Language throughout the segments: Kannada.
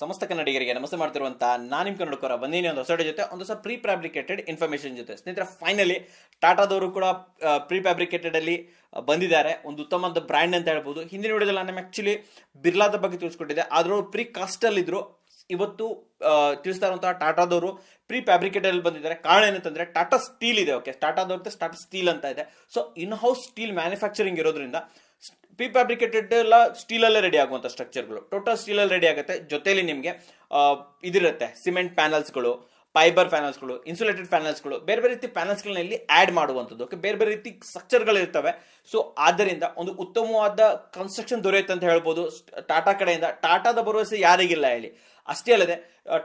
ಸಮಸ್ತ ಕನ್ನಡಿಗರಿಗೆ ನಮಸ್ತೆ ಮಾಡ್ತಿರುವಂತ ನಾನು ನಿಮ್ಮ ಕನ್ನಡಕರ ಬಂದಿನಿ ಒಂದು ಹೊಸ ಜೊತೆ ಒಂದು ಹೊಸ ಪ್ರೀ ಫ್ಯಾಬ್ರಿಕೇಟೆಡ್ ಇನ್ಫಾರ್ಮೇಶನ್ ಜೊತೆ. ಸ್ನೇಹಿತರೆ, ಫೈನಲಿ ಟಾಟಾದವರು ಕೂಡ ಪ್ರೀ ಫ್ಯಾಬ್ರಿಕೇಟೆಡ್ ಅಲ್ಲಿ ಬಂದಿದ್ದಾರೆ. ಒಂದು ಉತ್ತಮವಾದ ಬ್ರ್ಯಾಂಡ್ ಅಂತ ಹೇಳ್ಬೋದು. ಹಿಂದಿನ ವಿಡಿಯೋದಲ್ಲಿ ನಾನು ಆಕ್ಚುಲಿ ಬಿರ್ಲಾದ ಬಗ್ಗೆ ತಿಳಿಸ್ಕೊಟ್ಟಿದ್ದೆ, ಆದ್ರೂ ಪ್ರೀ ಕಾಸ್ಟ್ ಅಲ್ಲಿ ಇದ್ರು. ಇವತ್ತು ತಿಳಿಸ್ತಾ ಇರುವಂತಹ ಟಾಟಾದವರು ಪ್ರೀ ಫ್ಯಾಬ್ರಿಕೇಟೆಡ್ ಅಲ್ಲಿ ಬಂದಿದ್ದಾರೆ. ಕಾರಣ ಏನಂತಂದ್ರೆ ಟಾಟಾ ಸ್ಟೀಲ್ ಇದೆ. ಓಕೆ, ಟಾಟಾದವ್ರದ್ದು ಟಾಟಾ ಸ್ಟೀಲ್ ಅಂತ ಇದೆ. So in house steel manufacturing ಇರೋದ್ರಿಂದ ಪ್ರೀ ಫ್ಯಾಬ್ರಿಕೇಟೆಡ್ ಎಲ್ಲ ಸ್ಟೀಲ್ ಅಲ್ಲೇ ರೆಡಿ ಆಗುವಂತ ಸ್ಟ್ರಕ್ಚರ್ಗಳು ಟೋಟಲ್ ಸ್ಟೀಲ್ ಅಲ್ಲಿ ರೆಡಿ ಆಗುತ್ತೆ. ಜೊತೆಲಿ ನಿಮಗೆ ಇದಿರುತ್ತೆ ಸಿಮೆಂಟ್ ಪ್ಯಾನಲ್ಸ್ಗಳು, ಫೈಬರ್ ಪ್ಯಾನಲ್ಸ್ಗಳು, ಇನ್ಸುಲೇಟೆಡ್ ಪ್ಯಾನಲ್ಸ್ಗಳು, ಬೇರೆ ಬೇರೆ ರೀತಿ ಪ್ಯಾನಲ್ಸ್ಗಳನ್ನ ಇಲ್ಲಿ ಆಡ್ ಮಾಡುವಂಥದ್ದು. ಓಕೆ, ಬೇರೆ ಬೇರೆ ರೀತಿ ಸ್ಟ್ರಕ್ಚರ್ಗಳು ಇರ್ತವೆ. ಸೊ ಆದ್ದರಿಂದ ಒಂದು ಉತ್ತಮವಾದ ಕನ್ಸ್ಟ್ರಕ್ಷನ್ ದೊರೆಯುತ್ತೆ ಅಂತ ಹೇಳ್ಬೋದು ಟಾಟಾ ಕಡೆಯಿಂದ. ಟಾಟಾದ ಭರವಸೆ ಯಾರಿಗಿಲ್ಲ ಹೇಳಿ. ಅಷ್ಟೇ ಅಲ್ಲದೆ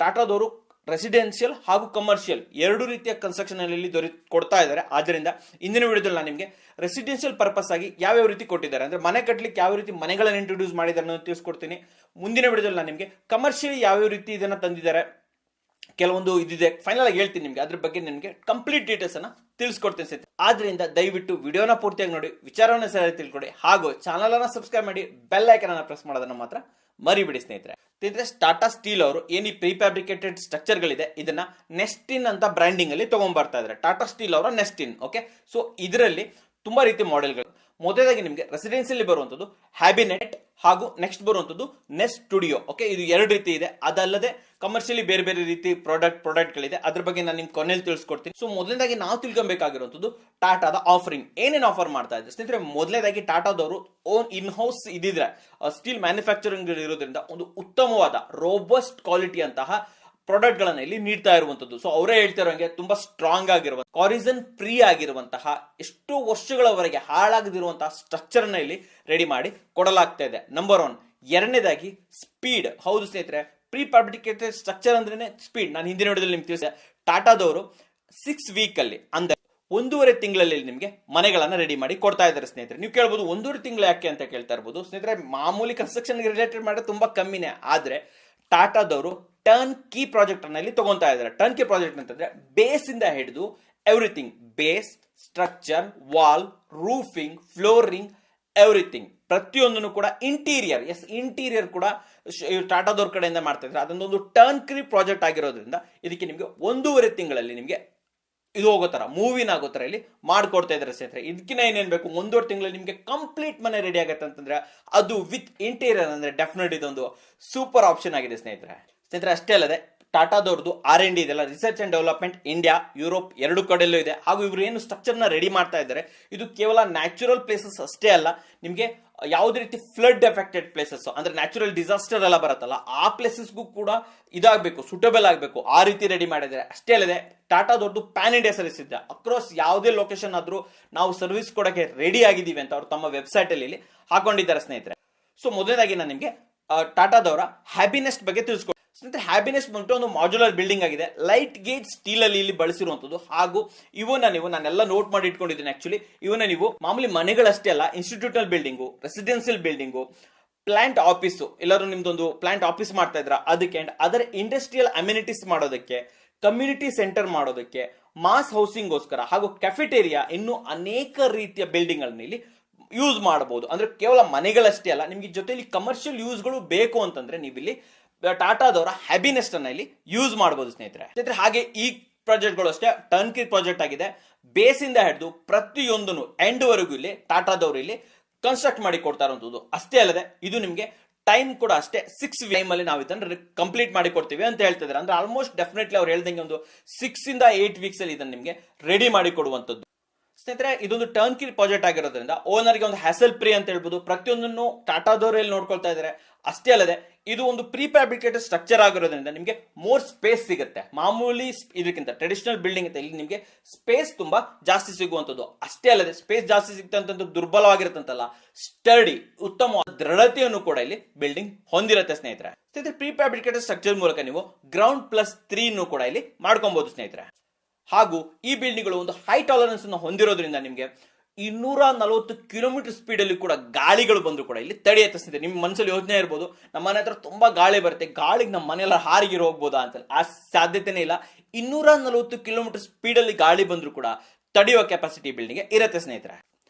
ಟಾಟಾದವರು ರೆಸಿಡೆನ್ಷಿಯಲ್ ಹಾಗೂ ಕಮರ್ಷಿಯಲ್ ಎರಡು ರೀತಿಯ ಕನ್ಸ್ಟ್ರಕ್ಷನ್ ಅಲ್ಲಿ ಕೊಡ್ತಾ ಇದ್ದಾರೆ. ಆದ್ದರಿಂದ ಇಂದಿನ ವಿಡಿಯೋದಲ್ಲಿ ನಾನು ನಿಮಗೆ ರೆಸಿಡೆನ್ಷಿಯಲ್ ಪರ್ಪಸ್ ಆಗಿ ಯಾವ್ಯಾವ ರೀತಿ ಕೊಟ್ಟಿದ್ದಾರೆ, ಅಂದ್ರೆ ಮನೆ ಕಟ್ಟಲಿಕ್ಕೆ ಯಾವ ರೀತಿ ಮನೆಗಳನ್ನು ಇಂಟ್ರೊಡ್ಯೂಸ್ ಮಾಡಿದ್ದಾರೆ ಅನ್ನೋದು ತಿಳಿಸ್ಕೊಡ್ತೀನಿ. ಮುಂದಿನ ವಿಡಿಯೋದಲ್ಲಿ ನಾನು ನಿಮಗೆ ಕಮರ್ಷಿಯಲ್ ಯಾವ್ಯಾವ ರೀತಿ ಇದನ್ನ ತಂದಿದ್ದಾರೆ, ಕೆಲವೊಂದು ಇದಿದೆ, ಫೈನಲ್ ಆಗಿ ಹೇಳ್ತೀನಿ ನಿಮಗೆ. ಅದ್ರ ಬಗ್ಗೆ ನಿಮಗೆ ಕಂಪ್ಲೀಟ್ ಡೀಟೇಲ್ಸ್ ಅನ್ನ ತಿಳಿಸ್ಕೊಡ್ತೀನಿ. ಆದ್ರಿಂದ ದಯವಿಟ್ಟು ವಿಡಿಯೋನ ಪೂರ್ತಿಯಾಗಿ ನೋಡಿ, ವಿಚಾರವನ್ನ ಸರಿಯಾಗಿ ತಿಳ್ಕೊಡಿ, ಹಾಗೂ ಚಾನಲ್ ಅನ್ನ ಸಬ್ಸ್ಕ್ರೈಬ್ ಮಾಡಿ, ಬೆಲ್ ಐಕನ್ ಅನ್ನ ಪ್ರೆಸ್ ಮಾಡೋದನ್ನ ಮಾತ್ರ ಮರಿಬಿಡಿ ಸ್ನೇಹಿತರೆ. ಟಾಟಾ ಸ್ಟೀಲ್ ಅವರು ಏನಿ ಪ್ರೀ ಫ್ಯಾಬ್ರಿಕೇಟೆಡ್ ಸ್ಟ್ರಕ್ಚರ್ ಗಳಿದೆ ಇದನ್ನ ನೆಸ್ಟಿನ್ ಅಂತ ಬ್ರ್ಯಾಂಡಿಂಗ್ ಅಲ್ಲಿ ತಗೊಂಡ್ಬರ್ತಾ ಇದ್ದಾರೆ. ಟಾಟಾ ಸ್ಟೀಲ್ ಅವರ ನೆಸ್ಟಿನ್. ಓಕೆ, ಸೊ ಇದರಲ್ಲಿ ತುಂಬಾ ರೀತಿ ಮಾಡೆಲ್ಗಳು. ಮೊದಲಾಗಿ ನಿಮಗೆ ರೆಸಿಡೆನ್ಸಿಯಲ್ಲಿ ಬರುವಂತದ್ದು ಹ್ಯಾಬಿನೆಟ್ ಹಾಗೂ ನೆಕ್ಸ್ಟ್ ಬರುವಂತದ್ದು ನೆಸ್ಟ್ ಸ್ಟುಡಿಯೋ. ಓಕೆ, ಇದು ಎರಡು ರೀತಿ ಇದೆ. ಅದಲ್ಲದೆ ಕಮರ್ಷಿಯಲಿ ಬೇರೆ ಬೇರೆ ರೀತಿ ಪ್ರಾಡಕ್ಟ್ ಗಳಿದೆ. ಅದ್ರ ಬಗ್ಗೆ ನಾನು ನಿಮ್ಗೆ ಕೊನೆಯಲ್ಲಿ ತಿಳಿಸ್ಕೊಡ್ತೀನಿ. ಸೊ ಮೊದಲನೇದಾಗಿ ನಾವು ತಿಳ್ಕೊಬೇಕಾಗಿರುವಂತದ್ದು ಟಾಟಾದ ಆಫರಿಂಗ್ ಏನೇನು ಆಫರ್ ಮಾಡ್ತಾ ಇದೆ ಸ್ನೇಹಿತರೆ. ಮೊದಲನೇದಾಗಿ ಟಾಟಾದವರು ಓನ್ ಇನ್ ಹೌಸ್ ಇದಿದ್ರೆ ಸ್ಟೀಲ್ ಮ್ಯಾನುಫ್ಯಾಕ್ಚರಿಂಗ್ ಇರೋದ್ರಿಂದ ಒಂದು ಉತ್ತಮವಾದ ರೋಬಸ್ಟ್ ಕ್ವಾಲಿಟಿ ಅಂತಹ ಪ್ರಾಡಕ್ಟ್ ಗಳನ್ನ ಇಲ್ಲಿ ನೀಡ್ತಾ ಇರುವಂತದ್ದು. ಸೊ ಅವರೇ ಹೇಳ್ತಿರೋಂಗೆ ತುಂಬಾ ಸ್ಟ್ರಾಂಗ್ ಆಗಿರುವ, ಕಾರಿಸನ್ ಫ್ರೀ ಆಗಿರುವಂತಹ, ಎಷ್ಟೋ ವರ್ಷಗಳವರೆಗೆ ಹಾಳಾಗದಿರುವಂತಹ ಸ್ಟ್ರಕ್ಚರ್ ನ ಇಲ್ಲಿ ರೆಡಿ ಮಾಡಿ ಕೊಡಲಾಗ್ತಾ ಇದೆ. ನಂಬರ್ 1. ಎರಡನೇದಾಗಿ ಸ್ಪೀಡ್. ಹೌದು ಸ್ನೇಹಿತರೆ, ಪ್ರೀ ಫ್ಯಾಬ್ರಿಕೇಟೆಡ್ ಸ್ಟ್ರಕ್ಚರ್ ಅಂದ್ರೇನೆ ಸ್ಪೀಡ್. ನಾನು ಹಿಂದಿನ ವಿಡಿಯೋದಲ್ಲಿ ನಿಮ್ಗೆ ತಿಳಿಸಿದೆ, ಟಾಟಾದವರು 6 ವೀಕ್ ಅಲ್ಲಿ, ಅಂದ್ರೆ 1.5 ತಿಂಗಳಲ್ಲಿ ನಿಮಗೆ ಮನೆಗಳನ್ನ ರೆಡಿ ಮಾಡಿ ಕೊಡ್ತಾ ಇದ್ದಾರೆ ಸ್ನೇಹಿತರೆ. ನೀವು ಕೇಳಬಹುದು 1.5 ತಿಂಗಳು ಯಾಕೆ ಅಂತ ಕೇಳ್ತಾ ಇರಬಹುದು ಸ್ನೇಹಿತರೆ. ಮಾಮೂಲಿ ಕನ್ಸ್ಟ್ರಕ್ಷನ್ ರಿಲೇಟೆಡ್ ಮಾಡಿದ್ರೆ ತುಂಬಾ ಕಮ್ಮಿನೇ, ಆದ್ರೆ ಟಾಟಾದವರು ಟರ್ನ್ ಕೀ ಪ್ರಾಜೆಕ್ಟ್ ಅನ್ನ ಇಲ್ಲಿ ತಗೊಂತಾ ಇದ್ದಾರೆ. ಟರ್ನ್ ಕೀ ಪ್ರಾಜೆಕ್ಟ್ ಅಂತಂದ್ರೆ ಬೇಸ್ ಇಂದ ಹಿಡಿದು everything, base, structure, wall, roofing, flooring, everything ಪ್ರತಿಯೊಂದನ್ನು ಕೂಡ ಇಂಟೀರಿಯರ್, ಇಂಟೀರಿಯರ್ ಕೂಡ ಟಾಟಾದವ್ರ ಕಡೆಯಿಂದ ಮಾಡ್ತಾ ಇದ್ದಾರೆ. ಅದೊಂದು ಟರ್ನ್ ಕೀ ಪ್ರಾಜೆಕ್ಟ್ ಆಗಿರೋದ್ರಿಂದ ಇದಕ್ಕೆ ನಿಮಗೆ 1.5 ತಿಂಗಳಲ್ಲಿ ನಿಮಗೆ ಇದು ಹೋಗೋ ತರ, ಮೂವಿನ ಆಗೋ ತರ ಇಲ್ಲಿ ಮಾಡ್ಕೊಡ್ತಾ ಇದ್ದಾರೆ ಸ್ನೇಹಿತರೆ. ಇದಕ್ಕಿಂತ ಏನೇನ್ ಬೇಕು, 1.5 ತಿಂಗಳಲ್ಲಿ ನಿಮಗೆ ಕಂಪ್ಲೀಟ್ ಮನೆ ರೆಡಿ ಆಗತ್ತೆ ಅಂತಂದ್ರೆ ಅದು ವಿತ್ ಇಂಟೀರಿಯರ್ ಅಂದ್ರೆ ಡೆಫಿನೆಟ್ ಇದೊಂದು ಸೂಪರ್ ಆಪ್ಷನ್ ಆಗಿದೆ ಸ್ನೇಹಿತರೆ. ಅಷ್ಟೇ ಅಲ್ಲದೆ ಟಾಟಾದವ್ರದ್ದು R&D ಇದೆಲ್ಲ, research and development, India, Europe ಎರಡು ಕಡೆಯಲ್ಲೂ ಇದೆ. ಹಾಗೂ ಇವರು ಏನು ಸ್ಟ್ರಕ್ಚರ್ ನ ರೆಡಿ ಮಾಡ್ತಾ ಇದ್ದಾರೆ ಇದು ಕೇವಲ ನ್ಯಾಚುರಲ್ ಪ್ಲೇಸಸ್ ಅಷ್ಟೇ ಅಲ್ಲ, ನಿಮಗೆ ಯಾವುದೇ ರೀತಿ ಫ್ಲಡ್ ಎಫೆಕ್ಟೆಡ್ ಪ್ಲೇಸಸ್ ಅಂದ್ರೆ ನ್ಯಾಚುರಲ್ ಡಿಸಾಸ್ಟರ್ ಎಲ್ಲ ಬರುತ್ತಲ್ಲ ಆ ಪ್ಲೇಸಸ್ಗೂ ಕೂಡ ಇದಾಗಬೇಕು, ಸೂಟಬಲ್ ಆಗಬೇಕು, ಆ ರೀತಿ ರೆಡಿ ಮಾಡಿದ್ದಾರೆ. ಅಷ್ಟೇ ಅಲ್ಲದೆ ಟಾಟಾದವ್ರದ್ದು ಪ್ಯಾನ್ ಇಂಡಿಯಾ ಸರ್ವಿಸ್ ಇದೆ. ಅಕ್ರಾಸ್ ಯಾವುದೇ ಲೊಕೇಶನ್ ಆದ್ರೂ ನಾವು ಸರ್ವಿಸ್ ಕೊಡಕ್ಕೆ ರೆಡಿ ಆಗಿದ್ದೀವಿ ಅಂತ ಅವರು ತಮ್ಮ ವೆಬ್ಸೈಟ್ ಅಲ್ಲಿ ಹಾಕೊಂಡಿದ್ದಾರೆ ಸ್ನೇಹಿತರೆ. ಸೊ ಮೊದಲನೇದಾಗಿ ನಾನು ನಿಮಗೆ ಟಾಟಾದವರ ಹ್ಯಾಬಿನೆಸ್ಟ್ ಬಗ್ಗೆ ತಿಳಿಸ್ಕೊಡ್ತೀನಿ ಸ್ನೇಹಿತರೆ. ಹ್ಯಾಬಿನೆಸ್ಟ್ ಬಂತು ಒಂದು ಮಾಡ್ಯುಲರ್ ಬಿಲ್ಡಿಂಗ್ ಆಗಿದೆ, ಲೈಟ್ ಗೇಜ್ ಸ್ಟೀಲ್ ಅಲ್ಲಿ ಇಲ್ಲಿ ಬಳಸಿರುವಂತದ್ದು. ಹಾಗೂ ನಾನೆಲ್ಲ ನೋಟ್ ಮಾಡಿ ಇಟ್ಕೊಂಡಿದ್ದೀನಿ ಆಕ್ಚುಲಿ. ನೀವು ಮಾಮೂಲಿ ಮನೆಗಳಷ್ಟೇ ಅಲ್ಲ, institutional building, residential building, plant office, ಎಲ್ಲರೂ ನಿಮ್ದೊಂದು ಪ್ಲಾಂಟ್ ಆಫೀಸ್ ಮಾಡ್ತಾ ಇದ್ರ ಅದಕ್ಕೆ, ಅಂಡ್ ಅದರ ಇಂಡಸ್ಟ್ರಿಯಲ್ ಅಮ್ಯುನಿಟೀಸ್ ಮಾಡೋದಕ್ಕೆ, ಕಮ್ಯುನಿಟಿ ಸೆಂಟರ್ ಮಾಡೋದಕ್ಕೆ, ಮಾಸ್ ಹೌಸಿಂಗ್ ಗೋಸ್ಕರ ಹಾಗೂ ಕೆಫೆಟೇರಿಯಾ, ಇನ್ನು ಅನೇಕ ರೀತಿಯ ಬಿಲ್ಡಿಂಗ್ ಗಳನ್ನ ಇಲ್ಲಿ ಯೂಸ್ ಮಾಡಬಹುದು. ಅಂದ್ರೆ ಕೇವಲ ಮನೆಗಳಷ್ಟೇ ಅಲ್ಲ, ನಿಮ್ಗೆ ಜೊತೆಲಿ ಕಮರ್ಷಿಯಲ್ ಯೂಸ್ಗಳು ಬೇಕು ಅಂತಂದ್ರೆ ನೀವು ಇಲ್ಲಿ ಟಾಟಾದವರ ಹ್ಯಾಬಿನೆಸ್ಟ್ ಅನ್ನ ಇಲ್ಲಿ ಯೂಸ್ ಮಾಡಬಹುದು ಸ್ನೇಹಿತರೆ. ಹಾಗೆ ಈ ಪ್ರಾಜೆಕ್ಟ್ಗಳು ಅಷ್ಟೇ ಟರ್ನ್ ಕೀ ಪ್ರಾಜೆಕ್ಟ್ ಆಗಿದೆ. ಬೇಸ್ ಇಂದ ಹಿಡಿದು ಪ್ರತಿಯೊಂದನ್ನು ಎಂಡ್ ವರೆಗೂ ಇಲ್ಲಿ ಟಾಟಾದವರು ಇಲ್ಲಿ ಕನ್ಸ್ಟ್ರಕ್ಟ್ ಮಾಡಿ ಕೊಡ್ತಾ ಇರುವಂತದ್ದು. ಅಷ್ಟೇ ಅಲ್ಲದೆ ಇದು ನಿಮಗೆ ಟೈಮ್ ಕೂಡ ಅಷ್ಟೇ 6 ಟೈಮ್ ಅಲ್ಲಿ ನಾವು ಇದನ್ನ ಕಂಪ್ಲೀಟ್ ಮಾಡಿ ಕೊಡ್ತೀವಿ ಅಂತ ಹೇಳ್ತಿದ್ದಾರೆ. ಅಂದ್ರೆ ಆಲ್ಮೋಸ್ಟ್ ಡೆಫಿನೆಟ್ಲಿ ಅವ್ರು ಹೇಳ್ದಂಗೆ ಒಂದು 6 ಇಂದ 8 ವೀಕ್ಸ್ ಅಲ್ಲಿ ಇದನ್ನ ನಿಮಗೆ ರೆಡಿ ಮಾಡಿ ಕೊಡುವಂತದ್ದು ಸ್ನೇಹಿತರೆ. ಇದೊಂದು ಟರ್ನ್ ಕೀ ಪ್ರಾಜೆಕ್ಟ್ ಆಗಿರೋದ್ರಿಂದ ಓನರ್ಗೆ ಒಂದು ಹ್ಯಾಸಲ್ ಫ್ರೀ ಅಂತ ಹೇಳ್ಬೋದು. ಪ್ರತಿಯೊಂದನ್ನು ಟಾಟಾದವರು ಇಲ್ಲಿ ನೋಡ್ಕೊಳ್ತಾ ಇದ್ದಾರೆ. ಅಷ್ಟೇ ಅಲ್ಲದೆ ಇದು ಒಂದು ಪ್ರೀ ಫ್ಯಾಬ್ರಿಕೇಟೆಡ್ ಸ್ಟ್ರಕ್ಚರ್ ಆಗಿರೋದ್ರಿಂದ ನಿಮಗೆ ಮೋರ್ ಸ್ಪೇಸ್ ಸಿಗುತ್ತೆ. ಮಾಮೂಲಿ ಇದಕ್ಕಿಂತ ಟ್ರೆಡಿಷನಲ್ ಬಿಲ್ಡಿಂಗ್ ಅಂತ ಇಲ್ಲಿ ನಿಮಗೆ ಸ್ಪೇಸ್ ತುಂಬಾ ಜಾಸ್ತಿ ಸಿಗುವಂತದ್ದು. ಅಷ್ಟೇ ಅಲ್ಲದೆ ಸ್ಪೇಸ್ ಜಾಸ್ತಿ ಸಿಗ್ತಂತ ದುರ್ಬಲವಾಗಿರುತ್ತಂತಲ್ಲ, ಸ್ಟಡಿ, ಉತ್ತಮ ದೃಢತೆಯನ್ನು ಕೂಡ ಇಲ್ಲಿ ಬಿಲ್ಡಿಂಗ್ ಹೊಂದಿರುತ್ತೆ ಸ್ನೇಹಿತರೆ. ಪ್ರೀ ಫ್ಯಾಬ್ರಿಕೇಟೆಡ್ ಸ್ಟ್ರಕ್ಚರ್ ಮೂಲಕ ನೀವು ಗ್ರೌಂಡ್ +3 ಕೂಡ ಇಲ್ಲಿ ಮಾಡ್ಕೊಬಹುದು ಸ್ನೇಹಿತರೆ. ಹಾಗೂ ಈ ಬಿಲ್ಡಿಂಗ್ಗಳು ಒಂದು ಹೈ ಟಾಲರೆನ್ಸ್ ಅನ್ನು ಹೊಂದಿರೋದ್ರಿಂದ ನಿಮಗೆ 240 ಕಿಲೋಮೀಟರ್ ಸ್ಪೀಡ್ ಅಲ್ಲಿ ಕೂಡ ಗಾಳಿಗಳು ಬಂದ್ರು ಕೂಡ ಇಲ್ಲಿ ತಡೆಯುತ್ತೆ ಸ್ನೇಹಿತರೆ. ನಿಮ್ ಮನಸ್ಸಲ್ಲಿ ಯೋಚನೆ ಇರ್ಬೋದು, ನಮ್ಮ ಮನೆ ಹತ್ರ ತುಂಬಾ ಗಾಳಿ ಬರುತ್ತೆ, ಗಾಳಿಗೆ ನಮ್ಮ ಮನೆಯೆಲ್ಲ ಹಾರಿಗಿರೋ ಹೋಗ್ಬೋದಾ ಅಂತ. ಆ ಸಾಧ್ಯತೆನೇ ಇಲ್ಲ. 240 ಕಿಲೋಮೀಟರ್ ಸ್ಪೀಡ್ ಅಲ್ಲಿ ಗಾಳಿ ಬಂದ್ರು ಕೂಡ ತಡೆಯುವ ಕೆಪಾಸಿಟಿ ಬಿಲ್ಡಿಂಗ್ ಇರುತ್ತೆ ಸ್ನೇಹಿತರೆ.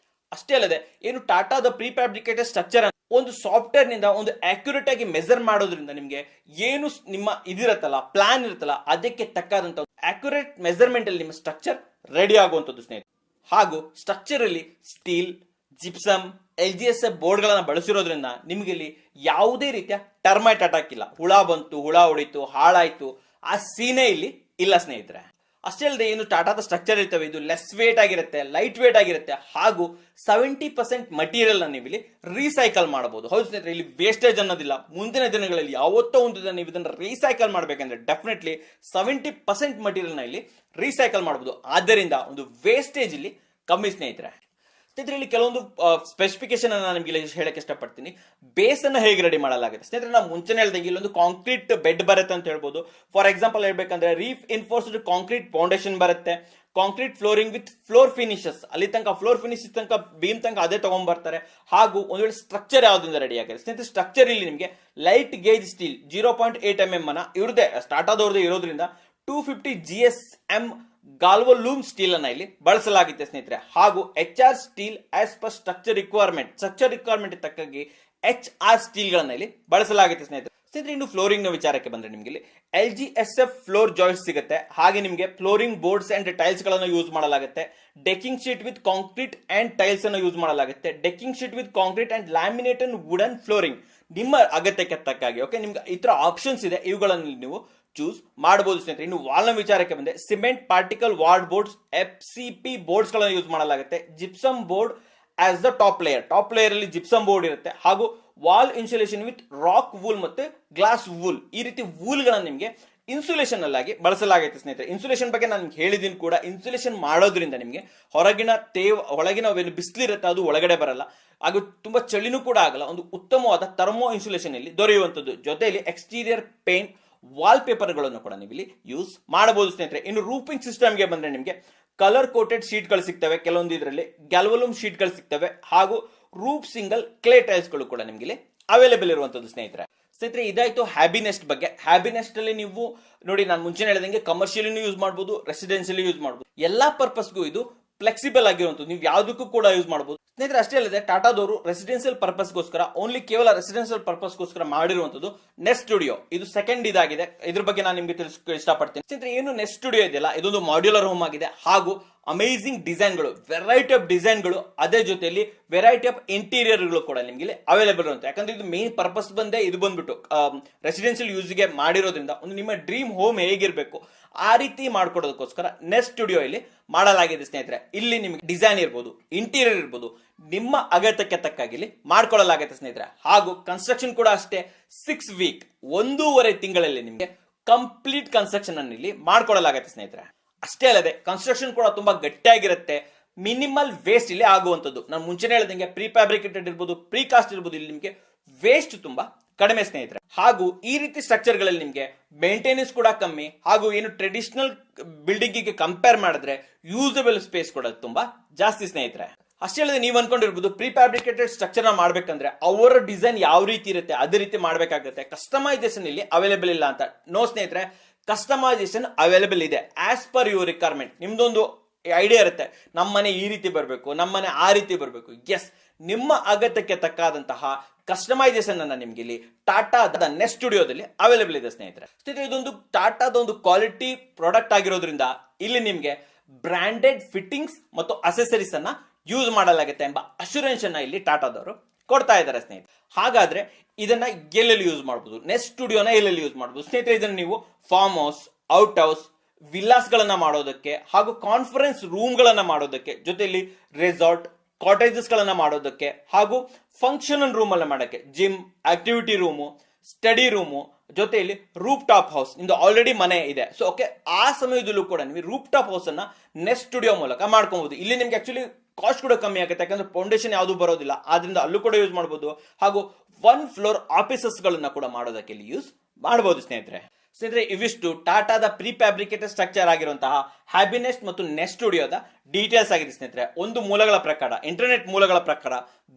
ಅಷ್ಟೇ ಅಲ್ಲದೆ ಏನು ಟಾಟಾದ ಪ್ರೀ ಫ್ಯಾಬ್ರಿಕೇಟೆಡ್ ಸ್ಟ್ರಕ್ಚರ್ ಒಂದು ಸಾಫ್ಟ್ವೇರ್ ನಿಂದ ಒಂದು ಅಕ್ಯುರೇಟ್ ಆಗಿ ಮೆಜರ್ ಮಾಡೋದ್ರಿಂದ ನಿಮಗೆ ಏನು ನಿಮ್ಮ ಇದಿರತ್ತಲ್ಲ, ಪ್ಲಾನ್ ಇರುತ್ತಲ್ಲ, ಅದಕ್ಕೆ ತಕ್ಕಾದಂತ ಅಕ್ಯುರೇಟ್ ಮೆಜರ್ಮೆಂಟ್ ಅಲ್ಲಿ ನಿಮ್ಮ ಸ್ಟ್ರಕ್ಚರ್ ರೆಡಿ ಆಗುವಂತದ್ದು ಸ್ನೇಹಿತರೆ. ಹಾಗೂ ಸ್ಟ್ರಕ್ಚರ್ ಅಲ್ಲಿ ಸ್ಟೀಲ್, ಜಿಪ್ಸಮ್, LGSF ಬೋರ್ಡ್ ಗಳನ್ನ ಬಳಸಿರೋದ್ರಿಂದ ನಿಮಗೆ ಇಲ್ಲಿ ಯಾವುದೇ ರೀತಿಯ ಟರ್ಮೈಟ್ ಅಟ್ಯಾಕ್ ಇಲ್ಲ. ಹುಳ ಬಂತು, ಹುಳ ಹೊಡಿತು, ಹಾಳಾಯ್ತು, ಆ ಸೀನೆ ಇಲ್ಲಿ ಇಲ್ಲ ಸ್ನೇಹಿತರೆ. ಅಷ್ಟೇ ಅಲ್ಲದೆ ಏನು ಟಾಟಾದ ಸ್ಟ್ರಕ್ಚರ್ ಇರ್ತವೆ, ಇದು ಲೆಸ್ ವೇಟ್ ಆಗಿರುತ್ತೆ, ಲೈಟ್ ವೇಟ್ ಆಗಿರುತ್ತೆ, ಹಾಗೂ 70% ಮಟೀರಿಯಲ್ ನೀವು ಇಲ್ಲಿ ರೀಸೈಕಲ್ ಮಾಡಬಹುದು. ಹೌದು ಸ್ನೇಹಿತರೆ, ಇಲ್ಲಿ ವೇಸ್ಟೇಜ್ ಅನ್ನೋದಿಲ್ಲ. ಮುಂದಿನ ದಿನಗಳಲ್ಲಿ ಯಾವತ್ತೋ ಒಂದು ದಿನ ನೀವು ಇದನ್ನು ರೀಸೈಕಲ್ ಮಾಡಬೇಕಂದ್ರೆ ಡೆಫಿನೆಟ್ಲಿ 70% ಮಟೀರಿಯಲ್ ನ ಇಲ್ಲಿ ರೀಸೈಕಲ್ ಮಾಡಬಹುದು. ಆದ್ದರಿಂದ ಒಂದು ವೇಸ್ಟೇಜ್ ಇಲ್ಲಿ ಕಮ್ಮಿ ಸ್ನೇಹಿತರೆ. ಸ್ನೇಹಿತರೆ, ಇಲ್ಲಿ ಕೆಲವೊಂದು ಸ್ಪೆಸಿಫಿಕೇಶನ್ ಅನ್ನ ನಿಮಗೆ ಹೇಳಕ್ಕೆ ಇಷ್ಟಪಡ್ತೀನಿ. ಬೇಸ್ ಅನ್ನ ಹೇಗೆ ರೆಡಿ ಮಾಡಲಾಗುತ್ತೆ ಸ್ನೇಹಿತರೆ, ನಾವು ಮುಂಚೆನೆ ಹೇಳ್ದಂಗೆ ಇಲ್ಲೊಂದು ಕಾಂಕ್ರೀಟ್ ಬೆಡ್ ಬರುತ್ತೆ ಅಂತ ಹೇಳ್ಬೋದು. ಫಾರ್ ಎಕ್ಸಾಂಪಲ್ ಹೇಳ್ಬೇಕಂದ್ರೆ ರೀಫ್ ಇನ್ಫೋರ್ಸ್ಡ್ ಕಾಂಕ್ರೀಟ್ ಫೌಂಡೇಶನ್ ಬರುತ್ತೆ, concrete flooring with floor finishes, ಅಲ್ಲಿ ತನಕ ಫ್ಲೋರ್ ಫಿನಿಶ್ ತನಕ ಬೀಮ್ ತನಕ ಅದೇ ತಗೊಂಡ್ಬರ್ತಾರೆ. ಹಾಗೂ ಒಂದು ವೇಳೆ ಸ್ಟ್ರಕ್ಚರ್ ಯಾವ್ದಿಂದ ರೆಡಿ ಆಗಿದೆ ಸ್ನೇಹಿತರೆ, ಸ್ಟ್ರಕ್ಚರ್ ಇಲ್ಲಿ ನಿಮಗೆ ಲೈಟ್ ಗೇಜ್ ಸ್ಟೀಲ್ 0.8 mm ಅನ್ನ ಇವ್ರದೇ ಟಾಟಾದವ್ರದೇ ಇರೋದ್ರಿಂದ 250 GSM ಗಾಲ್ವೋಲೂಮ್ ಸ್ಟೀಲ್ ಅನ್ನ ಇಲ್ಲಿ ಬಳಸಲಾಗಿದೆ ಸ್ನೇಹಿತರೆ. ಹಾಗೂ HR steel as per structure requirement ತಕ್ಕಾಗಿ HR ಸ್ಟೀಲ್ ಗಳನ್ನ ಇಲ್ಲಿ ಬಳಸಲಾಗುತ್ತೆ ಸ್ನೇಹಿತರೆ. ಇನ್ನು ಫ್ಲೋರಿಂಗ್ ನ ವಿಚಾರಕ್ಕೆ ಬಂದ್ರೆ ನಿಮಗೆ ಇಲ್ಲಿ LGSF ಫ್ಲೋರ್ ಜಾಯ್ಸ್ಟ್ ಸಿಗುತ್ತೆ. ಹಾಗೆ ನಿಮಗೆ ಫ್ಲೋರಿಂಗ್ ಬೋರ್ಡ್ಸ್ ಅಂಡ್ ಟೈಲ್ಸ್ ಗಳನ್ನ ಯೂಸ್ ಮಾಡಲಾಗುತ್ತೆ. Decking sheet with concrete and tiles ಅನ್ನು ಯೂಸ್ ಮಾಡಲಾಗುತ್ತೆ. Decking sheet with concrete and laminated wooden flooring ನಿಮ್ಮ ಅಗತ್ಯಕ್ಕೆ ತಕ್ಕಾಗಿ ಓಕೆ ನಿಮ್ಗೆ ಈ ತರ ಆಪ್ಷನ್ಸ್ ಇದೆ, ಇವುಗಳನ್ನು ನೀವು ಚೂಸ್ ಮಾಡಬಹುದು ಸ್ನೇಹಿತರೆ. ಇನ್ನು ವಾಲ್ ನ ವಿಚಾರಕ್ಕೆ ಬಂದ್ರೆ cement particle ward boards FCP boards ಗಳನ್ನ ಯೂಸ್ ಮಾಡಲಾಗುತ್ತೆ. Gypsum board as the top layer ಅಲ್ಲಿ ಜಿಪ್ಸಮ್ ಬೋರ್ಡ್ ಇರುತ್ತೆ. ಹಾಗೂ wall insulation with rock wool ಮತ್ತೆ ಗ್ಲಾಸ್ ವೂಲ್, ಈ ರೀತಿ ವೂಲ್ ಗಳನ್ನ ನಿಮಗೆ ಇನ್ಸುಲೇಷನ್ ಅಲ್ಲಾಗಿ ಬಳಸಲಾಗುತ್ತೆ ಸ್ನೇಹಿತರೆ. ಇನ್ಸುಲೇಷನ್ ಬಗ್ಗೆ ನಾನು ಹೇಳಿದೀನಿ ಕೂಡ. ಇನ್ಸುಲೇಷನ್ ಮಾಡೋದ್ರಿಂದ ನಿಮಗೆ ಒಳಗಿನ ಬಿಸಿಲಿರುತ್ತೆ ಅದು ಒಳಗಡೆ ಬರಲ್ಲ, ಹಾಗೂ ತುಂಬಾ ಚಳಿನೂ ಕೂಡ ಆಗಲ್ಲ. ಒಂದು ಉತ್ತಮವಾದ ಥರ್ಮೋ ಇನ್ಸುಲೇಷನ್ ಇಲ್ಲಿ ದೊರೆಯುವಂತದ್ದು. ಜೊತೆಯಲ್ಲಿ ಎಕ್ಸ್ಟೀರಿಯರ್ ಪೇಂಟ್ ವಾಲ್ ಪೇಪರ್ ಗಳನ್ನು ಕೂಡ ನೀವು ಇಲ್ಲಿ ಯೂಸ್ ಮಾಡಬಹುದು ಸ್ನೇಹಿತರೆ. ಇನ್ನು ರೂಫಿಂಗ್ ಸಿಸ್ಟಮ್ಗೆ ಬಂದ್ರೆ ನಿಮಗೆ ಕಲರ್ ಕೋಟೆಡ್ ಶೀಟ್ ಗಳು ಸಿಗ್ತವೆ, ಕೆಲವೊಂದು ಇದರಲ್ಲಿ ಗ್ಯಾಲ್ವಲೂಮ್ ಶೀಟ್ ಗಳು ಸಿಗ್ತವೆ. ಹಾಗೂ ರೂಫ್ ಸಿಂಗಲ್ ಕ್ಲೇ ಟೈಲ್ಸ್ ಗಳು ಕೂಡ ನಿಮಗೆ ಅವೈಲೇಬಲ್ ಇರುವಂತದ್ದು ಸ್ನೇಹಿತರೆ. ಇದಾಯ್ತು ಹ್ಯಾಬಿನೆಸ್ಟ್ ಬಗ್ಗೆ. ಹ್ಯಾಬಿನೆಸ್ಟ್ ಅಲ್ಲಿ ನೀವು ನೋಡಿ, ನಾನು ಮುಂಚೆ ಹೇಳಿದಂಗೆ ಕಮರ್ಷಿಯಲಿ ಯೂಸ್ ಮಾಡಬಹುದು, ರೆಸಿಡೆನ್ಷಿಯಲಿ ಯೂಸ್ ಮಾಡಬಹುದು. ಎಲ್ಲಾ ಪರ್ಪಸ್ಗೂ ಇದು ಫ್ಲೆಕ್ಸಿಬಲ್ ಆಗಿರುವಂತದ್ದು, ನೀವು ಯಾವುದಕ್ಕೂ ಕೂಡ ಯೂಸ್ ಮಾಡಬಹುದು ಸ್ನೇಹಿತರೆ. ಅಷ್ಟೇ ಅಲ್ಲದೆ ಟಾಟಾದವರು ರೆಸಿಡೆನ್ಷಿಯಲ್ ಪರ್ಪಸ್ಗೋಸ್ಕರ ಕೇವಲ ರೆಸಿಡೆನ್ಷಿಯಲ್ ಪರ್ಪಸ್ಗೋಸ್ಕರ ಮಾಡಿರುವಂತದ್ದು ನೆಸ್ಟ್ ಸ್ಟುಡಿಯೋ. ಇದು ಸೆಕೆಂಡ್ ಇದಾಗಿದೆ, ಇದ್ರ ಬಗ್ಗೆ ನಾನು ನಿಮಗೆ ತಿಳಿಸ್ಕೊ ಇಷ್ಟಪಡ್ತೀನಿ ಸ್ನೇಹಿತರೆ. ಏನು ನೆಸ್ಟ್ ಸ್ಟುಡಿಯೋ ಇದೆಯಲ್ಲ, ಇದೊಂದು ಮಾಡ್ಯುಲರ್ ಹೋಮ್ ಆಗಿದೆ. ಹಾಗೂ ಅಮೇಸಿಂಗ್ ಡಿಸೈನ್ಗಳು, ವೆರೈಟಿ ಆಫ್ ಡಿಸೈನ್ಗಳು, ಅದೇ ಜೊತೆಯಲ್ಲಿ ವೆರೈಟಿ ಆಫ್ ಇಂಟೀರಿಯರ್ಗಳು ಕೂಡ ನಿಮಗೆ ಅವೈಲೇಬಲ್ ಇರುತ್ತೆ. ಯಾಕಂದ್ರೆ ಇದು ಮೇನ್ ಪರ್ಪಸ್ ಇದು ಬಂದ್ಬಿಟ್ಟು ರೆಸಿಡೆನ್ಷಿಯಲ್ ಯೂಸ್ಗೆ ಮಾಡಿರೋದ್ರಿಂದ ಒಂದು ನಿಮ್ಮ ಡ್ರೀಮ್ ಹೋಮ್ ಹೇಗಿರ್ಬೇಕು ಆ ರೀತಿ ಮಾಡ್ಕೊಡೋದಕ್ಕೋಸ್ಕರ ನೆಸ್ಟ್ ಸ್ಟುಡಿಯೋ ಇಲ್ಲಿ ಮಾಡಲಾಗಿದೆ ಸ್ನೇಹಿತರೆ. ಇಲ್ಲಿ ನಿಮಗೆ ಡಿಸೈನ್ ಇರ್ಬೋದು, ಇಂಟೀರಿಯರ್ ಇರ್ಬೋದು, ನಿಮ್ಮ ಅಗತ್ಯಕ್ಕೆ ತಕ್ಕಾಗಿ ಇಲ್ಲಿ ಮಾಡ್ಕೊಳ್ಳಲಾಗುತ್ತೆ ಸ್ನೇಹಿತರೆ. ಹಾಗೂ ಕನ್ಸ್ಟ್ರಕ್ಷನ್ ಕೂಡ ಅಷ್ಟೇ 6 ವೀಕ್, 1.5 ತಿಂಗಳಲ್ಲಿ ನಿಮಗೆ ಕಂಪ್ಲೀಟ್ ಕನ್ಸ್ಟ್ರಕ್ಷನ್ ಅನ್ನು ಇಲ್ಲಿ ಮಾಡ್ಕೊಳ್ಳಲಾಗುತ್ತೆ ಸ್ನೇಹಿತರೆ. ಅಷ್ಟೇ ಅಲ್ಲದೆ ಕನ್ಸ್ಟ್ರಕ್ಷನ್ ಕೂಡ ತುಂಬಾ ಗಟ್ಟಿಯಾಗಿರುತ್ತೆ. ಮಿನಿಮಲ್ ವೇಸ್ಟ್ ಇಲ್ಲಿ ಆಗುವಂತದ್ದು. ನಾನು ಮುಂಚೆನೇ ಹೇಳಿದಂಗೆ ಪ್ರೀ ಫ್ಯಾಬ್ರಿಕೇಟೆಡ್ ಇರ್ಬೋದು, ಪ್ರೀ ಕಾಸ್ಟ್ ಇರ್ಬೋದು, ಇಲ್ಲಿ ನಿಮಗೆ ವೇಸ್ಟ್ ತುಂಬಾ ಕಡಿಮೆ ಸ್ನೇಹಿತರೆ. ಹಾಗೂ ಈ ರೀತಿ ಸ್ಟ್ರಕ್ಚರ್ ಗಳಲ್ಲಿ ನಿಮಗೆ ಮೇಂಟೆನೆನ್ಸ್ ಕೂಡ ಕಮ್ಮಿ. ಹಾಗೂ ಏನು ಟ್ರೆಡಿಷನಲ್ ಬಿಲ್ಡಿಂಗ್ ಗೆ ಕಂಪೇರ್ ಮಾಡಿದ್ರೆ ಯೂಸಬಲ್ ಸ್ಪೇಸ್ ಕೂಡ ತುಂಬಾ ಜಾಸ್ತಿ ಸ್ನೇಹಿತರೆ. ಅಷ್ಟೇ ಅಲ್ಲದೆ ನೀವು ಅನ್ಕೊಂಡಿರ್ಬೋದು ಪ್ರೀ ಫ್ಯಾಬ್ರಿಕೇಟೆಡ್ ಸ್ಟ್ರಕ್ಚರ್ ನ ಮಾಡ್ಬೇಕಂದ್ರೆ ಅವರ ಡಿಸೈನ್ ಯಾವ ರೀತಿ ಇರುತ್ತೆ ಅದೇ ರೀತಿ ಮಾಡ್ಬೇಕಾಗುತ್ತೆ, ಕಸ್ಟಮೈಸೇಷನ್ ಇಲ್ಲಿ ಅವೈಲೇಬಲ್ ಇಲ್ಲ ಅಂತ. ನೋ ಸ್ನೇಹಿತರೆ, ಕಸ್ಟಮೈಸೇಷನ್ ಅವೈಲೇಬಲ್ ಇದೆ ಆಸ್ ಪರ್ ಯುವರ್ ರಿಕ್ವೈರ್ಮೆಂಟ್. ನಿಮ್ದೊಂದು ಐಡಿಯಾ ಇರುತ್ತೆ, ನಮ್ಮನೆ ಈ ರೀತಿ ಬರಬೇಕು, ನಮ್ಮನೆ ಆ ರೀತಿ ಬರಬೇಕು. ಎಸ್, ನಿಮ್ಮ ಅಗತ್ಯಕ್ಕೆ ತಕ್ಕಾದಂತಹ ಕಸ್ಟಮೈಸೇಷನ್ ಅನ್ನ ನಿಮ್ಗೆ ಇಲ್ಲಿ ಟಾಟಾದ ನೆಸ್ಟ್ ಸ್ಟುಡಿಯೋದಲ್ಲಿ ಅವೈಲೇಬಲ್ ಇದೆ ಸ್ನೇಹಿತರೆ. ಇದೊಂದು ಟಾಟಾದ ಒಂದು ಕ್ವಾಲಿಟಿ ಪ್ರಾಡಕ್ಟ್ ಆಗಿರೋದ್ರಿಂದ ಇಲ್ಲಿ ನಿಮ್ಗೆ ಬ್ರಾಂಡೆಡ್ ಫಿಟ್ಟಿಂಗ್ಸ್ ಮತ್ತು ಅಸೆಸರೀಸ್ ಅನ್ನ ಯೂಸ್ ಮಾಡಲಾಗುತ್ತೆ ಎಂಬ ಅಶ್ಯೂರೆನ್ಸ್ ಅನ್ನ ಇಲ್ಲಿ ಟಾಟಾದವರು ಕೊಡ್ತಾ ಇದ್ದಾರೆ ಸ್ನೇಹಿತರೆ. ಹಾಗಾದ್ರೆ ಇದನ್ನ ಎಲ್ಲೆಲ್ಲಿ ಯೂಸ್ ಮಾಡಬಹುದು, ನೆಸ್ಟ್ ಸ್ಟುಡಿಯೋನ ಎಲ್ಲೆಲ್ಲಿ ಯೂಸ್ ಮಾಡಬಹುದು ಸ್ನೇಹಿತರೆ? ಇದನ್ನ ನೀವು farm house, out house, villas ಗಳನ್ನ ಮಾಡೋದಕ್ಕೆ, ಹಾಗೂ ಕಾನ್ಫರೆನ್ಸ್ ರೂಮ್ ಗಳನ್ನ ಮಾಡೋದಕ್ಕೆ, ಜೊತೆಯಲ್ಲಿ ರೆಸಾರ್ಟ್, ಕಾಟೇಜಸ್ ಗಳನ್ನ ಮಾಡೋದಕ್ಕೆ, ಹಾಗೂ ಫಂಕ್ಷನ್ ರೂಮ್ ಅನ್ನ ಮಾಡಕ್ಕೆ, gym, activity room, study room, ಜೊತೆಯಲ್ಲಿ ರೂಪ್ ಟಾಪ್ ಹೌಸ್. ನಿಮ್ದು ಆಲ್ರೆಡಿ ಮನೆ ಇದೆ, ಸೊ ಓಕೆ, ಆ ಸಮಯದಲ್ಲೂ ಕೂಡ ನೀವು ರೂಪ್ ಟಾಪ್ ಹೌಸ್ ಅನ್ನ ನೆಸ್ಟ್ ಸ್ಟುಡಿಯೋ ಮೂಲಕ ಮಾಡ್ಕೊಬಹುದು. ಇಲ್ಲಿ ನಿಮ್ಗೆ ಆಕ್ಚುಲಿ ಕಾಸ್ಟ್ ಕೂಡ ಕಮ್ಮಿ ಆಗುತ್ತೆ, ಯಾಕಂದ್ರೆ ಫೌಂಡೇಶನ್ ಯಾವುದು ಬರೋದಿಲ್ಲ, ಆದ್ರಿಂದ ಅಲ್ಲೂ ಕೂಡ ಯೂಸ್ ಮಾಡಬಹುದು. ಹಾಗೂ 1 ಫ್ಲೋರ್ ಆಫೀಸಸ್ ಗಳನ್ನ ಕೂಡ ಮಾಡೋದಕ್ಕೆ ಇಲ್ಲಿ ಯೂಸ್ ಮಾಡಬಹುದು ಸ್ನೇಹಿತರೆ. ಇವಿಷ್ಟು ಟಾಟಾದ ಪ್ರೀ ಫ್ಯಾಬ್ರಿಕೇಟೆಡ್ ಸ್ಟ್ರಕ್ಚರ್ ಆಗಿರುವಂತಹ ಹ್ಯಾಬಿನೆಸ್ಟ್ ಮತ್ತು ನೆಸ್ಟ್ ಸ್ಟುಡಿಯೋದ ಡೀಟೇಲ್ಸ್ ಆಗಿದೆ ಸ್ನೇಹಿತರೆ. ಒಂದು ಮೂಲಗಳ ಪ್ರಕಾರ, ಇಂಟರ್ನೆಟ್ ಮೂಲಗಳ ಪ್ರಕಾರ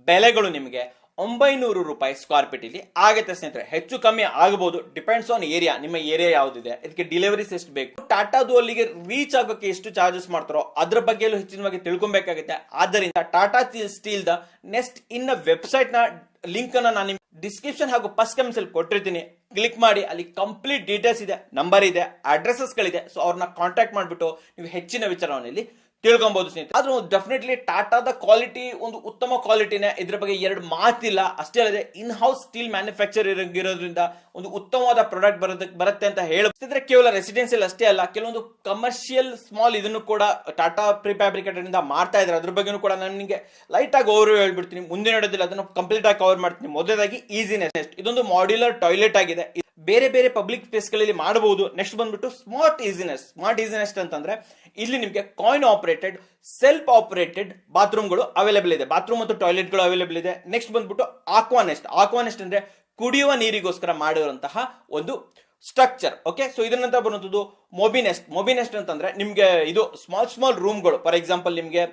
ಬೆಲೆಗಳು ನಿಮಗೆ 900 ರೂಪಾಯಿ ಸ್ಕ್ವೇರ್ ಫೀಟ್ ಇಲ್ಲಿ ಆಗುತ್ತೆ ಸ್ನೇಹಿತರೆ. ಹೆಚ್ಚು ಕಮ್ಮಿ ಆಗಬಹುದು, ಡಿಪೆಂಡ್ಸ್ ಆನ್ ಏರಿಯಾ. ನಿಮ್ಮ ಏರಿಯಾ ಯಾವ್ದಿದೆ, ಇದಕ್ಕೆ ಡೆಲಿವರೀಸ್ ಎಷ್ಟು ಬೇಕು, ಟಾಟಾದು ಅಲ್ಲಿಗೆ ರೀಚ್ ಆಗೋಕೆ ಎಷ್ಟು ಚಾರ್ಜಸ್ ಮಾಡ್ತಾರೋ ಅದ್ರ ಬಗ್ಗೆ ಹೆಚ್ಚಿನವಾಗಿ ತಿಳ್ಕೊಬೇಕಾಗುತ್ತೆ. ಆದ್ದರಿಂದ Tata Steel the Nest in website ನ ಲಿಂಕ್ ಅನ್ನ ನಾನು ಡಿಸ್ಕ್ರಿಪ್ಷನ್ ಹಾಗೂ ಫಸ್ಟ್ ಕಮೆಂಟ್ಸ್ ಅಲ್ಲಿ ಕೊಟ್ಟಿರ್ತೀನಿ. ಕ್ಲಿಕ್ ಮಾಡಿ, ಅಲ್ಲಿ ಕಂಪ್ಲೀಟ್ ಡೀಟೇಲ್ಸ್ ಇದೆ, ನಂಬರ್ ಇದೆ, ಅಡ್ರೆಸಸ್ ಗಳಿದೆ. ಸೊ ಅವ್ರನ್ನ ಕಾಂಟ್ಯಾಕ್ಟ್ ಮಾಡಿಬಿಟ್ಟು ನೀವು ಹೆಚ್ಚಿನ ವಿಚಾರವನ್ನು ಇಲ್ಲಿ ತಿಳ್ಕೊಬಹುದು ಸ್ನೇಹಿತರೆ. ಆದ್ರೂ ಡೆಫಿನೆಟ್ಲಿ ಟಾಟಾದ ಕ್ವಾಲಿಟಿ ಒಂದು ಉತ್ತಮ ಕ್ವಾಲಿಟಿನೇ, ಇದ್ರ ಬಗ್ಗೆ ಎರಡು ಮಾತಿಲ್ಲ. ಅಷ್ಟೇ ಅಲ್ಲದೆ ಇನ್ ಹೌಸ್ ಸ್ಟೀಲ್ ಮ್ಯಾನುಫ್ಯಾಕ್ಚರಿಂಗ್ ಇರೋದ್ರಿಂದ ಒಂದು ಉತ್ತಮವಾದ ಪ್ರಾಡಕ್ಟ್ ಬರುತ್ತೆ ಅಂತ ಹೇಳ್ತಿದ್ರೆ. ಕೇವಲ ರೆಸಿಡೆನ್ಸಿಯಲ್ ಅಷ್ಟೇ ಅಲ್ಲ, ಕೆಲವೊಂದು ಕಮರ್ಷಿಯಲ್ ಸ್ಮಾಲ್ ಇದನ್ನು ಕೂಡ ಟಾಟಾ ಪ್ರಿಫ್ಯಾಬ್ರಿಕೇಟೆಡ್ ಇಂದ ಮಾಡ್ತಾ ಇದ್ದಾರೆ. ಅದ್ರ ಬಗ್ಗೆ ಕೂಡ ನಾನು ನಿಮಗೆ ಲೈಟ್ ಆಗಿ ಓವರ್ ಹೇಳ್ಬಿಡ್ತೀನಿ. ಮುಂದಿನ ವಿಡಿಯೋದಲ್ಲಿ ಅದನ್ನು ಕಂಪ್ಲೀಟ್ ಆಗಿ ಕವರ್ ಮಾಡ್ತೀನಿ. ಮೊದಲದಾಗಿ ಈಸಿನೆಸ್, ಇದೊಂದು ಮಾಡ್ಯುಲರ್ ಟಾಯ್ಲೆಟ್ ಆಗಿದೆ, ಬೇರೆ ಬೇರೆ ಪಬ್ಲಿಕ್ ಪ್ಲೇಸ್ ಗಳಲ್ಲಿ ಮಾಡಬಹುದು. ನೆಕ್ಸ್ಟ್ ಬಂದ್ಬಿಟ್ಟು ಸ್ಮಾರ್ಟ್ ಈಸಿನೆಸ್ ಅಂತಂದ್ರೆ ಇಲ್ಲಿ ನಿಮಗೆ ಕಾಯಿನ್ ಆಪರೇಟೆಡ್, ಸೆಲ್ಫ್ ಆಪರೇಟೆಡ್ ಬಾತ್ರೂಮ್ಗಳು ಅವೈಲೇಬಲ್ ಇದೆ, ಬಾತ್ರೂಮ್ ಮತ್ತು ಟಾಯ್ಲೆಟ್ ಗಳು ಅವೈಲೇಬಲ್ ಇದೆ. ನೆಕ್ಸ್ಟ್ ಬಂದ್ಬಿಟ್ಟು ಆಕ್ವಾನೆಸ್ಟ್ ಅಂದ್ರೆ ಕುಡಿಯುವ ನೀರಿಗೋಸ್ಕರ ಮಾಡಿರುವಂತಹ ಒಂದು ಸ್ಟ್ರಕ್ಚರ್. ಓಕೆ, ಸೊ ಇದರ ನಂತರ ಬರುವಂತದ್ದು ಮೊಬಿನೆಸ್ಟ್ ಅಂತಂದ್ರೆ ನಿಮ್ಗೆ ಇದು ಸ್ಮಾಲ್ ರೂಮ್ಗಳು, ಫಾರ್ ಎಕ್ಸಾಂಪಲ್ ನಿಮ್ಗೆ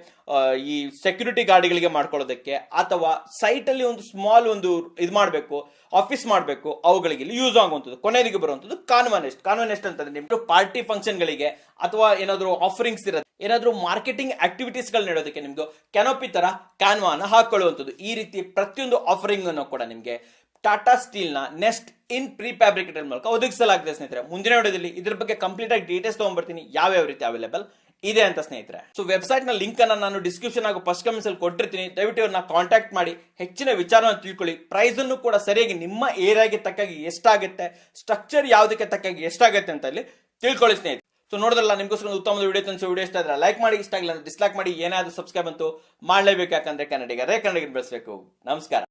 ಈ ಸೆಕ್ಯೂರಿಟಿ ಗಾರ್ಡ್ಗಳಿಗೆ ಮಾಡ್ಕೊಳ್ಳೋದಕ್ಕೆ, ಅಥವಾ ಸೈಟ್ ಅಲ್ಲಿ ಒಂದು ಸ್ಮಾಲ್ ಒಂದು ಇದು ಮಾಡಬೇಕು, ಆಫೀಸ್ ಮಾಡಬೇಕು, ಅವುಗಳಿಗೆ ಇಲ್ಲಿ ಯೂಸ್ ಆಗುವಂಥದ್ದು. ಕೊನೆಗೆ ಬರುವಂತದ್ದು ಕಾನ್ವನೆಸ್ಟ್ ಅಂತಂದ್ರೆ ನಿಮ್ಗೆ ಪಾರ್ಟಿ ಫಂಕ್ಷನ್ ಗಳಿಗೆ ಅಥವಾ ಏನಾದ್ರು ಆಫರಿಂಗ್ಸ್ ಇರುತ್ತೆ, ಏನಾದ್ರು ಮಾರ್ಕೆಟಿಂಗ್ ಆಕ್ಟಿವಿಟೀಸ್ ಗಳು ನೀಡೋದಕ್ಕೆ ನಿಮ್ಗೆ ಕ್ಯಾನೋಪಿ ತರ ಕ್ಯಾನ್ವಾನ ಹಾಕೊಳ್ಳುವಂಥದ್ದು. ಈ ರೀತಿ ಪ್ರತಿಯೊಂದು ಆಫರಿಂಗ್ ಅನ್ನು ಕೂಡ ನಿಮ್ಗೆ ಟಾಟಾ ಸ್ಟೀಲ್ ನ ನೆಸ್ಟ್ ಇನ್ ಪ್ರಿಫ್ಯಾಬ್ರಿಕೇಟೆಡ್ ಮೂಲಕ ಒದಗಿಸಲಾಗಿದೆ ಸ್ನೇಹಿತರೆ. ಮುಂದಿನ ವಿಡಿಯೋದಲ್ಲಿ ಇದ್ರ ಬಗ್ಗೆ ಕಂಪ್ಲೀಟ್ ಆಗಿ ಡೀಟೇಲ್ಸ್ ತಗೊಂಡ್ಬರ್ತೀನಿ, ಯಾವ ರೀತಿ ಅವೈಲೇಬಲ್ ಇದೆ ಅಂತ ಸ್ನೇಹಿತರೆ. ಸೊ ವೆಬ್ಸೈಟ್ ನ ಲಿಂಕ್ ಅನ್ನ ನಾನು ಡಿಸ್ಕ್ರಿಪ್ಷನ್ ಹಾಗೂ ಫಸ್ಟ್ ಕಮೆಂಟ್ಸ್ ಅಲ್ಲಿ ಕೊಟ್ಟಿರ್ತೀನಿ. ದಯವಿಟ್ಟು ಇವ್ರನ್ನ ಕಾಂಟ್ಯಾಕ್ಟ್ ಮಾಡಿ ಹೆಚ್ಚಿನ ವಿಚಾರವನ್ನು ತಿಳ್ಕೊಳ್ಳಿ. ಪ್ರೈಸ್ ಅನ್ನು ಕೂಡ ಸರಿಯಾಗಿ ನಿಮ್ಮ ಏರಿಯಾಗೆ ತಕ್ಕಾಗಿ ಎಷ್ಟಾಗುತ್ತೆ, ಸ್ಟ್ರಕ್ಚರ್ ಯಾವುದಕ್ಕೆ ತಕ್ಕಾಗಿ ಎಷ್ಟಾಗುತ್ತೆ ಅಂತ ಅಲ್ಲಿ ತಿಳ್ಕೊಳ್ಳಿ ಸ್ನೇಹಿತರೆ. ಸೊ ನೋಡಿದ್ರಲ್ಲ, ನಿಮ್ಗೋಸ್ಕರ ಉತ್ತಮವಾದ ವಿಡಿಯೋ ಇಷ್ಟ ಆದ್ರೆ ಲೈಕ್ ಮಾಡಿ, ಇಷ್ಟ ಆಗಿಲ್ಲ ಡಿಸ್ಲೈಕ್ ಮಾಡಿ, ಏನಾದ್ರು ಸಬ್ಸ್ಕ್ರೈಬ್ ಅಂತೂ ಮಾಡಲೇಬೇಕು. ಯಾಕಂದ್ರೆ ಕನ್ನಡಿಗರೇ ಕನ್ನಡಿಗರು ಬೆಳೆಸಬೇಕು. ನಮಸ್ಕಾರ.